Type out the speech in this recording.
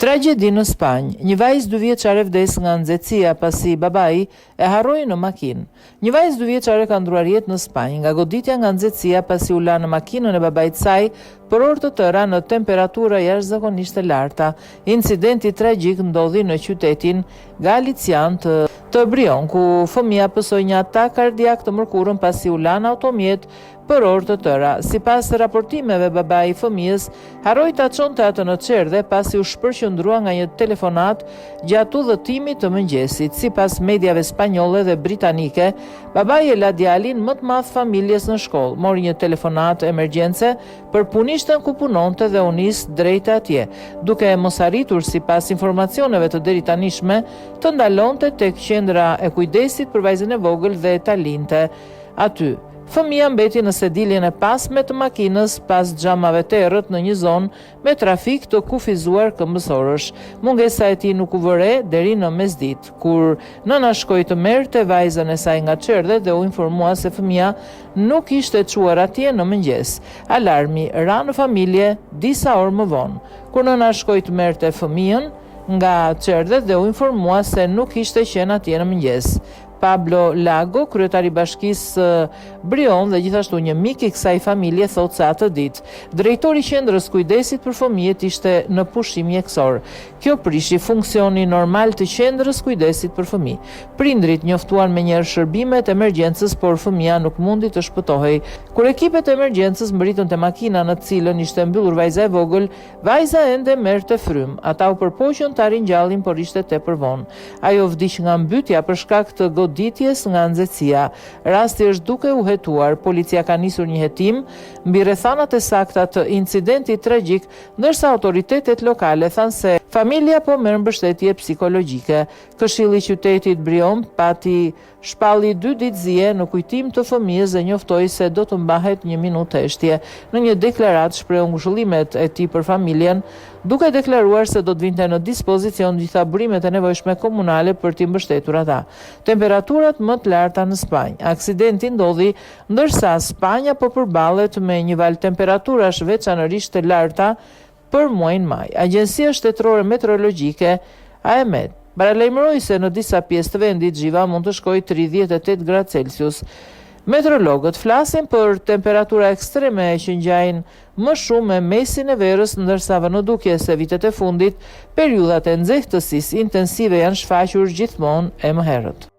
Tragjedi në Spanjë. Një vajzë 2 vjeçare vdes nga nxehtësia pasi babai e harroi në makinë. Një vajzë 2 vjeçare ka ndruar jetë në Spanjë nga goditja nga nxehtësia pasi u la në makinën e babait të saj për orë të tëra në temperatura jashtëzakonisht të larta. Incidenti tragjik ndodhi në qytetin galician të Brion, ku fëmia pësoi një atak kardiak të mërkurën pasi u la në automjet për orë të tëra. Sipas raportimeve, babai i fëmijës harroi ta çonte atë në çerdhe pasi u shpërqendrua nga një telefonat gjatë udhëtimit të mëngjesit. Sipas mediave spanjolle dhe britanike, babai e la djalin më të madh familjes në shkollë, mori një telefonat emergjence për punishten ku punonte dhe u nis drejt atje, duke mos arritur, sipas informacioneve të deritanishme, të ndalonte tek qendra e kujdesit për vajzën e vogël dhe ta linte aty. Fëmia mbeti në sediljen e pasme të makinës pas xhamave të errët në një zonë me trafik të kufizuar këmbësorësh. Mungesa e tij nuk u vë re deri në mesditë, kur nëna shkoi të merrte vajzën e saj nga çerdhe dhe u informua se fëmia nuk ishte çuar atje në mëngjes. Alarmi ra në familje disa orë më vonë, kur nëna shkoi të merrte fëmijën nga çerdhe dhe u informua se nuk ishte qenë atje në mëngjes. Pablo Lago, kryetari i bashkisë Brion dhe gjithashtu një mik i kësaj familje, thotë se atë ditë drejtori i qendrës kujdesit për fëmijët ishte në pushim mjekësor. Kjo prishi funksioni normal të qendrës kujdesit për fëmijë. Prindrit njoftuan menjëherë shërbimet e emergjencës, por fëmia nuk mundi të shpëtohej. Kur ekipet e emergjencës mbritën te makina në të cilën ishte mbyllur vajza e vogël, vajza ende merrte frym. Ata u përpoqën ta ringjallin, por ishte tepër vonë. Ajo vdiq nga mbytyja për shkak të goditjes nga nxehtësia. Rasti është duke u hetuar. Policia ka nisur një hetim mbi rrethanat e sakta të incidentit tragjik, ndërsa autoritetet lokale thanë se familja po merr mbështetje psikologjike. Këshilli i qytetit Brion pati shpalli 2 ditë zije në kujtim të fëmijës dhe njoftoi se do të mbahet 1 minutë heshtje. Në një deklaratë shprehu ngushëllimet e tij për familjen, duke deklaruar se do të vinte në dispozicion gjitha burimet e nevojshme komunale për t'i mbështetur ata. Temperaturat më të larta në Spanjë. Aksidenti ndodhi ndërsa Spanja po përballet me një val temperaturash veçanërisht të larta për muajin maj. Agjencia Shtetërore Meteorologjike AEMET paralajmëroi se në disa pjesë të vendit xhiva mund të shkojë 38 gradë Celsius. Meteorologët flasin për temperatura ekstreme që ngjajnë më shumë me mesin e verës, ndërsa vënë duke se vitet e fundit periudhat e nxehtësisë intensive janë shfaqur gjithmonë e mëherët.